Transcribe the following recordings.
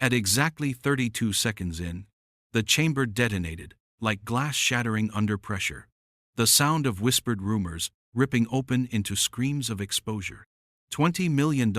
At exactly 32 seconds in, the chamber detonated, like glass shattering under pressure. The sound of whispered rumors ripping open into screams of exposure. $20 million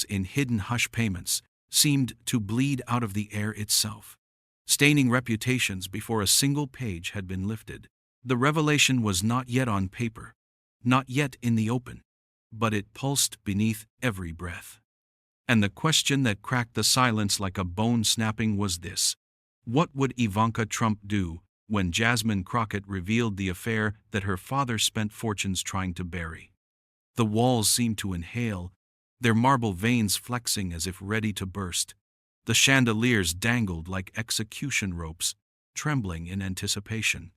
in hidden hush payments seemed to bleed out of the air itself, staining reputations before a single page had been lifted. The revelation was not yet on paper, not yet in the open, but it pulsed beneath every breath. And the question that cracked the silence like a bone snapping was this: what would Ivanka Trump do when Jasmine Crockett revealed the affair that her father spent fortunes trying to bury? The walls seemed to inhale, their marble veins flexing as if ready to burst. The chandeliers dangled like execution ropes, trembling in anticipation.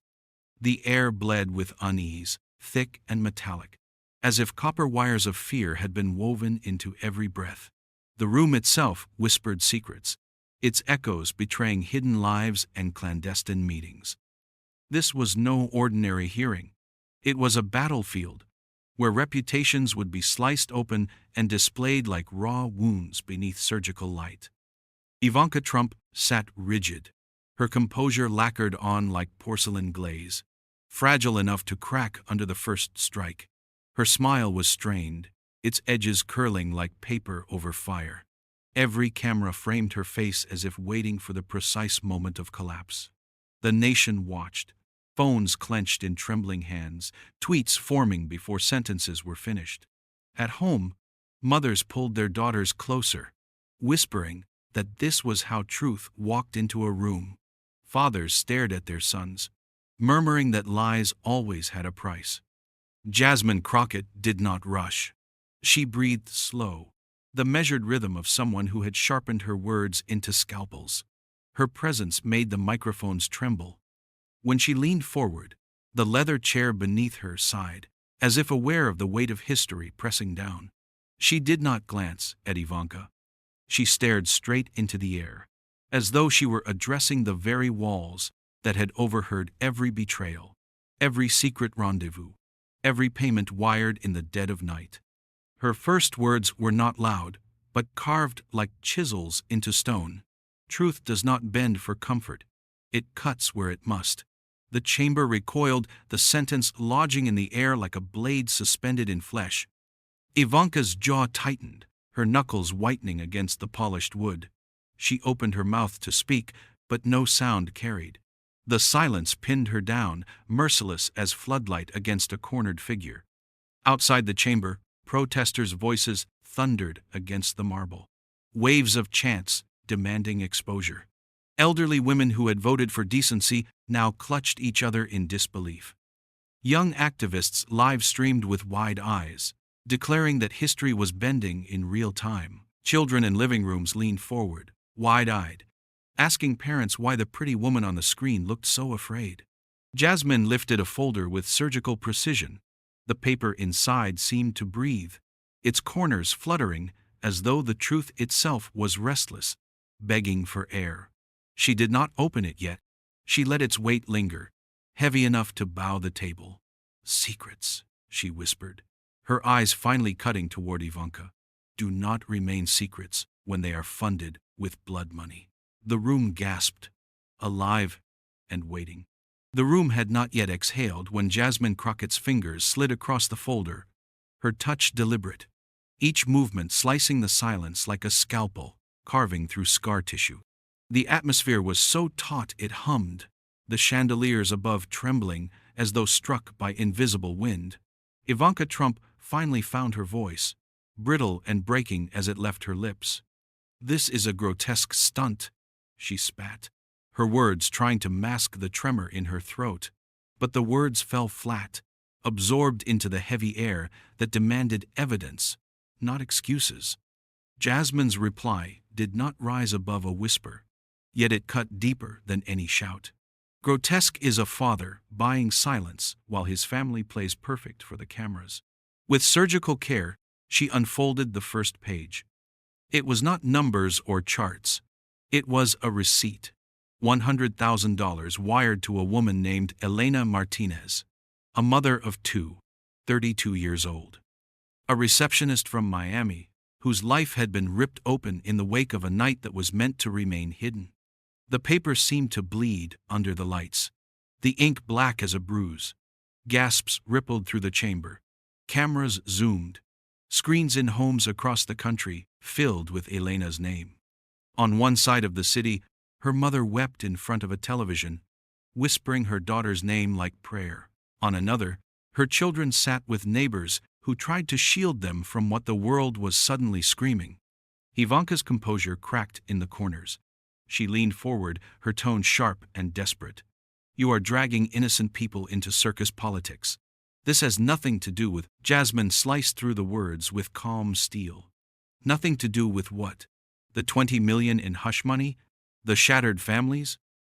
The air bled with unease, thick and metallic, as if copper wires of fear had been woven into every breath. The room itself whispered secrets, its echoes betraying hidden lives and clandestine meetings. This was no ordinary hearing. It was a battlefield, where reputations would be sliced open and displayed like raw wounds beneath surgical light. Ivanka Trump sat rigid, her composure lacquered on like porcelain glaze, fragile enough to crack under the first strike. Her smile was strained, its edges curling like paper over fire. Every camera framed her face as if waiting for the precise moment of collapse. The nation watched, phones clenched in trembling hands, tweets forming before sentences were finished. At home, mothers pulled their daughters closer, whispering that this was how truth walked into a room. Fathers stared at their sons, murmuring that lies always had a price. Jasmine Crockett did not rush. She breathed slow, the measured rhythm of someone who had sharpened her words into scalpels. Her presence made the microphones tremble. When she leaned forward, the leather chair beneath her sighed, as if aware of the weight of history pressing down. She did not glance at Ivanka. She stared straight into the air, as though she were addressing the very walls that had overheard every betrayal, every secret rendezvous, every payment wired in the dead of night. Her first words were not loud, but carved like chisels into stone. Truth does not bend for comfort. It cuts where it must. The chamber recoiled, the sentence lodging in the air like a blade suspended in flesh. Ivanka's jaw tightened, her knuckles whitening against the polished wood. She opened her mouth to speak, but no sound carried. The silence pinned her down, merciless as floodlight against a cornered figure. Outside the chamber, protesters' voices thundered against the marble. Waves of chants demanding exposure. Elderly women who had voted for decency now clutched each other in disbelief. Young activists live-streamed with wide eyes, declaring that history was bending in real time. Children in living rooms leaned forward, wide-eyed, asking parents why the pretty woman on the screen looked so afraid. Jasmine lifted a folder with surgical precision. The paper inside seemed to breathe, its corners fluttering as though the truth itself was restless, begging for air. She did not open it yet. She let its weight linger, heavy enough to bow the table. "Secrets," she whispered, her eyes finally cutting toward Ivanka. "Do not remain secrets when they are funded with blood money." The room gasped, alive and waiting. The room had not yet exhaled when Jasmine Crockett's fingers slid across the folder, her touch deliberate, each movement slicing the silence like a scalpel, carving through scar tissue. The atmosphere was so taut it hummed, the chandeliers above trembling as though struck by invisible wind. Ivanka Trump finally found her voice, brittle and breaking as it left her lips. "This is a grotesque stunt," she spat, her words trying to mask the tremor in her throat. But the words fell flat, absorbed into the heavy air that demanded evidence, not excuses. Jasmine's reply did not rise above a whisper, yet it cut deeper than any shout. Grotesque is a father buying silence while his family plays perfect for the cameras. With surgical care, she unfolded the first page. It was not numbers or charts. It was a receipt. $100,000 wired to a woman named Elena Martinez, a mother of two, 32 years old. A receptionist from Miami, whose life had been ripped open in the wake of a night that was meant to remain hidden. The paper seemed to bleed under the lights, the ink black as a bruise. Gasps rippled through the chamber. Cameras zoomed. Screens in homes across the country filled with Elena's name. On one side of the city, her mother wept in front of a television, whispering her daughter's name like prayer. On another, her children sat with neighbors who tried to shield them from what the world was suddenly screaming. Ivanka's composure cracked in the corners. She leaned forward, her tone sharp and desperate. "You are dragging innocent people into circus politics. This has nothing to do with—" Jasmine sliced through the words with calm steel. "Nothing to do with what? The 20 million in hush money? The shattered families?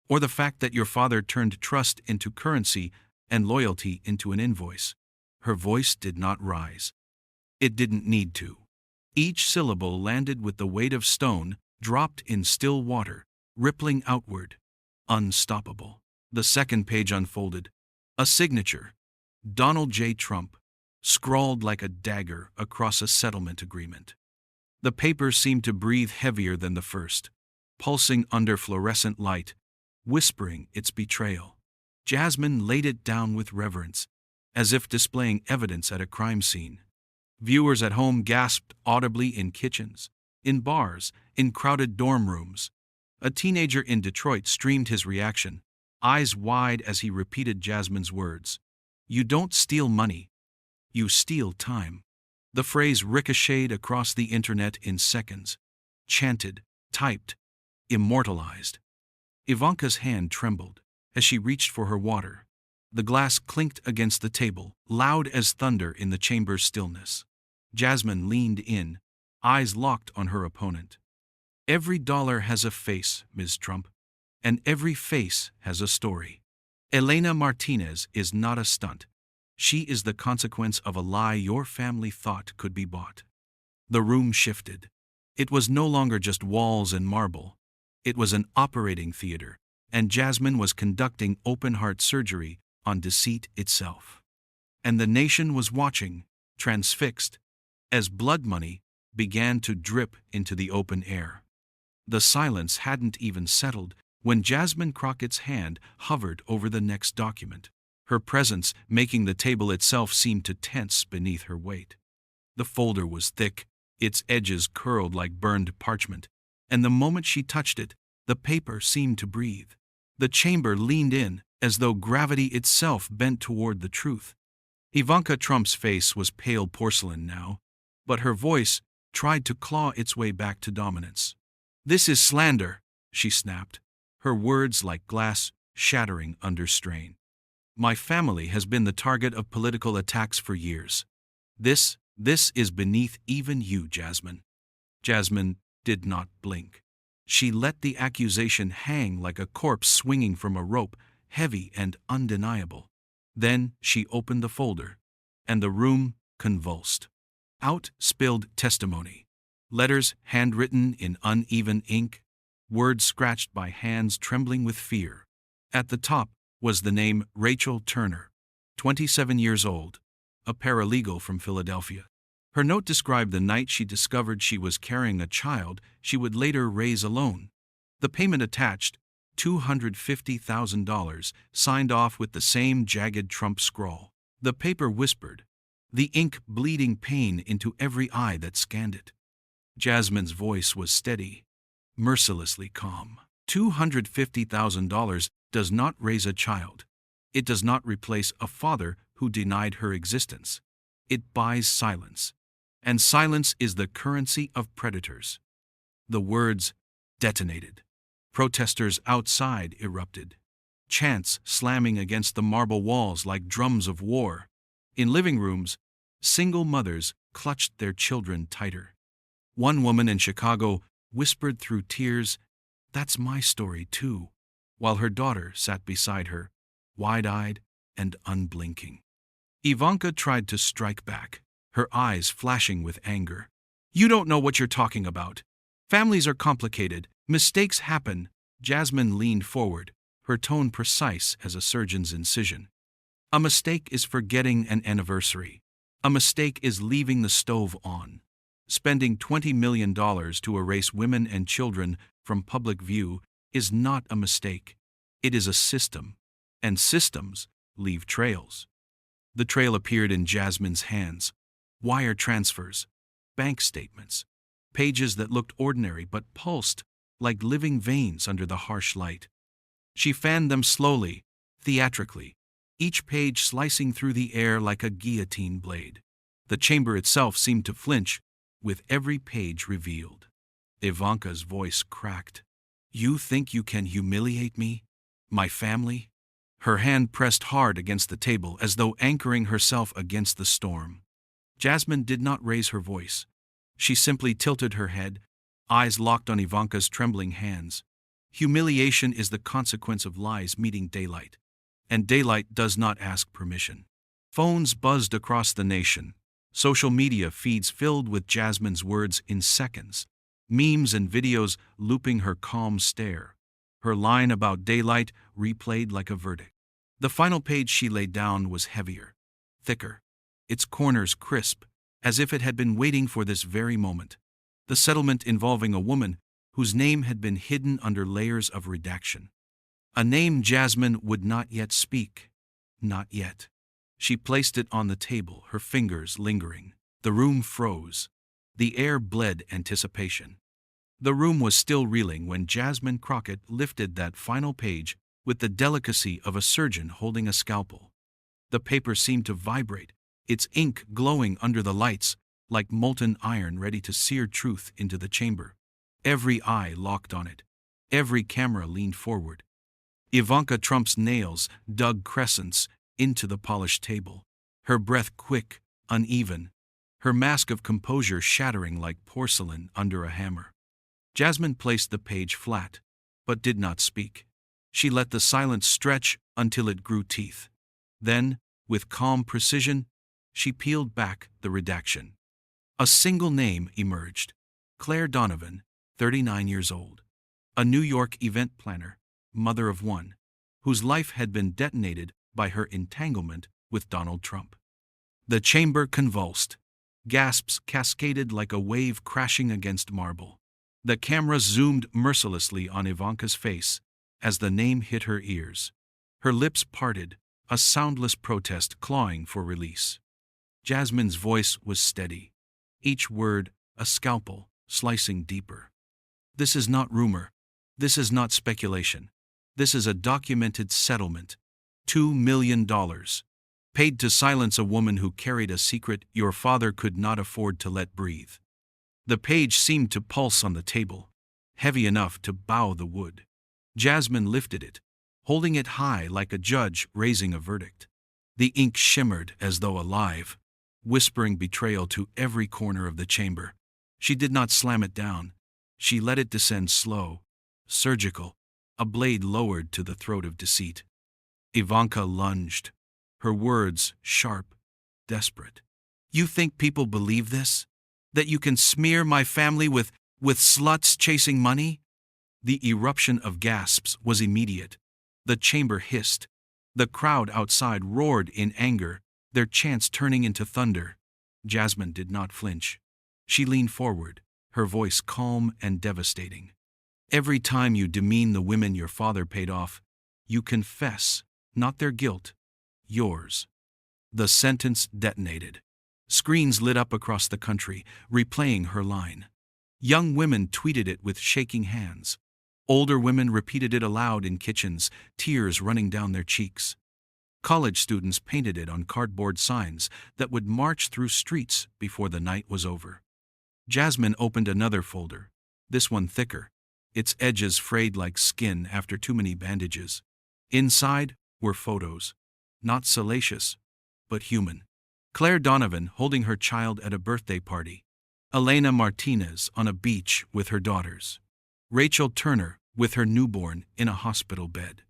Or the fact that your father turned trust into currency and loyalty into an invoice?" Her voice did not rise. It didn't need to. Each syllable landed with the weight of stone, dropped in still water, rippling outward. Unstoppable. The second page unfolded. A signature. Donald J. Trump, scrawled like a dagger across a settlement agreement. The paper seemed to breathe heavier than the first, pulsing under fluorescent light, whispering its betrayal. Jasmine laid it down with reverence, as if displaying evidence at a crime scene. Viewers at home gasped audibly in kitchens, in bars, in crowded dorm rooms. A teenager in Detroit streamed his reaction, eyes wide as he repeated Jasmine's words. "You don't steal money. You steal time." The phrase ricocheted across the internet in seconds. Chanted, typed, immortalized. Ivanka's hand trembled as she reached for her water. The glass clinked against the table, loud as thunder in the chamber's stillness. Jasmine leaned in, eyes locked on her opponent. "Every dollar has a face, Ms. Trump, and every face has a story. Elena Martinez is not a stunt. She is the consequence of a lie your family thought could be bought." The room shifted. It was no longer just walls and marble. It was an operating theater, and Jasmine was conducting open-heart surgery on deceit itself. And the nation was watching, transfixed, as blood money began to drip into the open air. The silence hadn't even settled when Jasmine Crockett's hand hovered over the next document, her presence making the table itself seem to tense beneath her weight. The folder was thick, its edges curled like burned parchment, and the moment she touched it, the paper seemed to breathe. The chamber leaned in, as though gravity itself bent toward the truth. Ivanka Trump's face was pale porcelain now, but her voice tried to claw its way back to dominance. "This is slander," she snapped, her words like glass shattering under strain. "My family has been the target of political attacks for years. This is beneath even you, Jasmine." Jasmine did not blink. She let the accusation hang like a corpse swinging from a rope, heavy and undeniable. Then she opened the folder, and the room convulsed. Out spilled testimony. Letters handwritten in uneven ink, words scratched by hands trembling with fear. At the top was the name Rachel Turner, 27 years old, a paralegal from Philadelphia. Her note described the night she discovered she was carrying a child she would later raise alone. The payment attached, $250,000, signed off with the same jagged Trump scrawl. The paper whispered, the ink bleeding pain into every eye that scanned it. Jasmine's voice was steady, mercilessly calm. $250,000 does not raise a child. It does not replace a father who denied her existence. It buys silence. And silence is the currency of predators. The words detonated. Protesters outside erupted. Chants slamming against the marble walls like drums of war. In living rooms, single mothers clutched their children tighter. One woman in Chicago whispered through tears, "That's my story too," while her daughter sat beside her, wide-eyed and unblinking. Ivanka tried to strike back, her eyes flashing with anger. "You don't know what you're talking about. Families are complicated. Mistakes happen." Jasmine leaned forward, her tone precise as a surgeon's incision. "A mistake is forgetting an anniversary. A mistake is leaving the stove on. Spending $20 million to erase women and children from public view is not a mistake. It is a system. And systems leave trails. The trail appeared in Jasmine's hands. Wire transfers, bank statements, pages that looked ordinary but pulsed like living veins under the harsh light. She fanned them slowly, theatrically, each page slicing through the air like a guillotine blade. The chamber itself seemed to flinch with every page revealed. Ivanka's voice cracked. "You think you can humiliate me? My family?" Her hand pressed hard against the table as though anchoring herself against the storm. Jasmine did not raise her voice. She simply tilted her head, eyes locked on Ivanka's trembling hands. Humiliation is the consequence of lies meeting daylight. And daylight does not ask permission. Phones buzzed across the nation. Social media feeds filled with Jasmine's words in seconds. Memes and videos looping her calm stare. Her line about daylight replayed like a verdict. The final page she laid down was heavier, thicker, its corners crisp, as if it had been waiting for this very moment. The settlement involving a woman whose name had been hidden under layers of redaction. A name Jasmine would not yet speak. Not yet. She placed it on the table, her fingers lingering. The room froze. The air bled anticipation. The room was still reeling when Jasmine Crockett lifted that final page with the delicacy of a surgeon holding a scalpel. The paper seemed to vibrate, its ink glowing under the lights like molten iron ready to sear truth into the chamber. Every eye locked on it. Every camera leaned forward. Ivanka Trump's nails dug crescents into the polished table, her breath quick, uneven, her mask of composure shattering like porcelain under a hammer. Jasmine placed the page flat, but did not speak. She let the silence stretch until it grew teeth. Then, with calm precision, she peeled back the redaction. A single name emerged. Claire Donovan, 39 years old. A New York event planner, mother of one, whose life had been detonated by her entanglement with Donald Trump. The chamber convulsed. Gasps cascaded like a wave crashing against marble. The camera zoomed mercilessly on Ivanka's face as the name hit her ears. Her lips parted, a soundless protest clawing for release. Jasmine's voice was steady, each word a scalpel slicing deeper. This is not rumor. This is not speculation. This is a documented settlement. $2 million. Paid to silence a woman who carried a secret your father could not afford to let breathe. The page seemed to pulse on the table, heavy enough to bow the wood. Jasmine lifted it, holding it high like a judge raising a verdict. The ink shimmered as though alive, whispering betrayal to every corner of the chamber. She did not slam it down. She let it descend slow, surgical, a blade lowered to the throat of deceit. Ivanka lunged, her words sharp, desperate. "You think people believe this? That you can smear my family with sluts chasing money?" The eruption of gasps was immediate. The chamber hissed. The crowd outside roared in anger, their chants turning into thunder. Jasmine did not flinch. She leaned forward, her voice calm and devastating. "Every time you demean the women your father paid off, you confess, not their guilt, yours." The sentence detonated. Screens lit up across the country, replaying her line. Young women tweeted it with shaking hands. Older women repeated it aloud in kitchens, tears running down their cheeks. College students painted it on cardboard signs that would march through streets before the night was over. Jasmine opened another folder, this one thicker, its edges frayed like skin after too many bandages. Inside were photos, not salacious, but human. Claire Donovan holding her child at a birthday party. Elena Martinez on a beach with her daughters. Rachel Turner with her newborn in a hospital bed.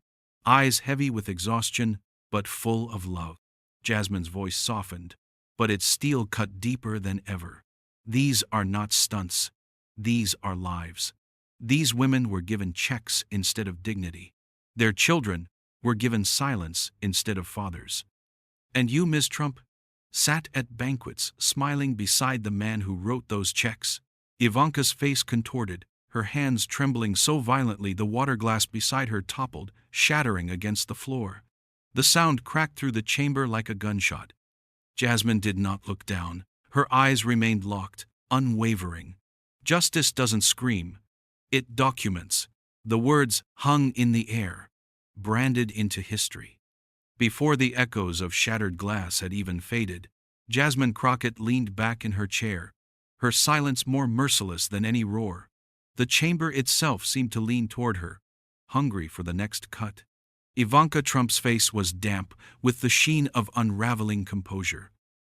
Eyes heavy with exhaustion, but full of love. Jasmine's voice softened, but its steel cut deeper than ever. These are not stunts. These are lives. These women were given checks instead of dignity. Their children were given silence instead of fathers. And you, Ms. Trump, sat at banquets, smiling beside the man who wrote those checks. Ivanka's face contorted, her hands trembling so violently the water glass beside her toppled, shattering against the floor. The sound cracked through the chamber like a gunshot. Jasmine did not look down. Her eyes remained locked, unwavering. Justice doesn't scream. It documents. The words hung in the air, branded into history. Before the echoes of shattered glass had even faded, Jasmine Crockett leaned back in her chair, her silence more merciless than any roar. The chamber itself seemed to lean toward her, hungry for the next cut. Ivanka Trump's face was damp, with the sheen of unraveling composure,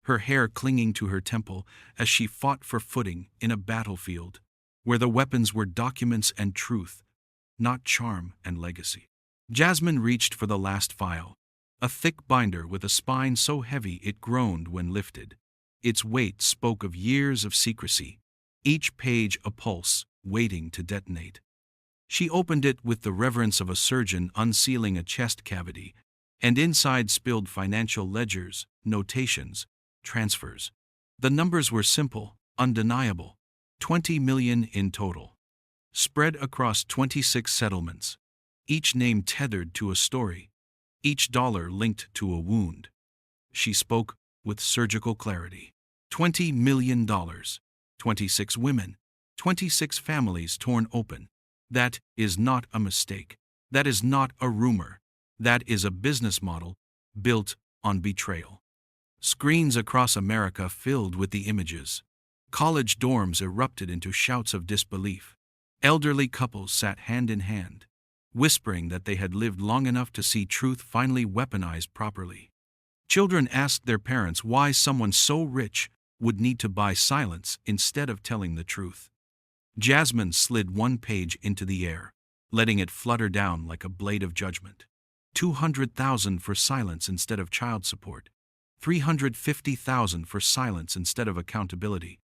her hair clinging to her temple as she fought for footing in a battlefield, where the weapons were documents and truth, not charm and legacy. Jasmine reached for the last file, a thick binder with a spine so heavy it groaned when lifted. Its weight spoke of years of secrecy, each page a pulse, waiting to detonate. She opened it with the reverence of a surgeon unsealing a chest cavity, and inside spilled financial ledgers, notations, transfers. The numbers were simple, undeniable. 20 million in total, spread across 26 settlements, each name tethered to a story, each dollar linked to a wound. She spoke with surgical clarity. $20 million, 26 women, 26 families torn open. That is not a mistake. That is not a rumor. That is a business model built on betrayal. Screens across America filled with the images. College dorms erupted into shouts of disbelief. Elderly couples sat hand in hand, whispering that they had lived long enough to see truth finally weaponized properly. Children asked their parents why someone so rich would need to buy silence instead of telling the truth. Jasmine slid one page into the air, letting it flutter down like a blade of judgment. 200,000 for silence instead of child support. 350,000 for silence instead of accountability.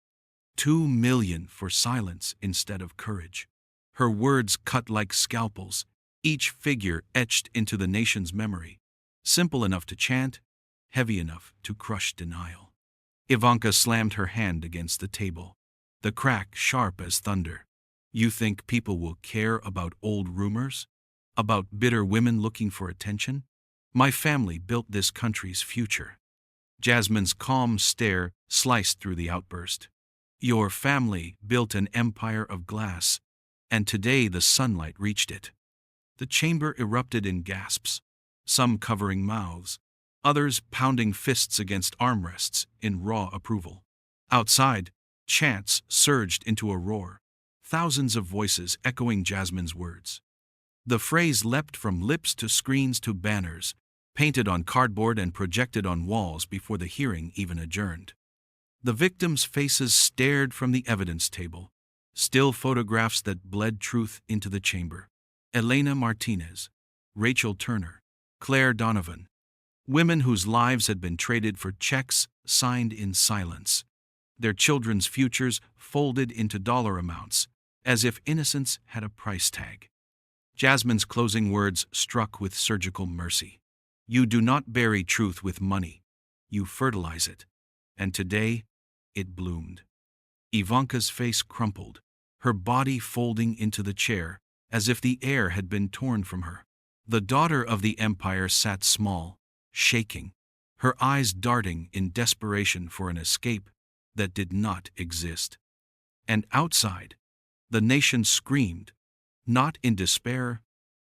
2 million for silence instead of courage. Her words cut like scalpels, each figure etched into the nation's memory. Simple enough to chant, heavy enough to crush denial. Ivanka slammed her hand against the table, the crack sharp as thunder. You think people will care about old rumors? About bitter women looking for attention? My family built this country's future. Jasmine's calm stare sliced through the outburst. Your family built an empire of glass, and today the sunlight reached it. The chamber erupted in gasps, some covering mouths, others pounding fists against armrests in raw approval. Outside, chants surged into a roar, thousands of voices echoing Jasmine's words. The phrase leapt from lips to screens to banners, painted on cardboard and projected on walls before the hearing even adjourned. The victims' faces stared from the evidence table, still photographs that bled truth into the chamber. Elena Martinez, Rachel Turner, Claire Donovan, women whose lives had been traded for checks signed in silence, their children's futures folded into dollar amounts, as if innocence had a price tag. Jasmine's closing words struck with surgical mercy. You do not bury truth with money, you fertilize it. And today, it bloomed. Ivanka's face crumpled, her body folding into the chair, as if the air had been torn from her. The daughter of the empire sat small, shaking, her eyes darting in desperation for an escape that did not exist. And outside, the nation screamed, not in despair,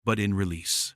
but in release.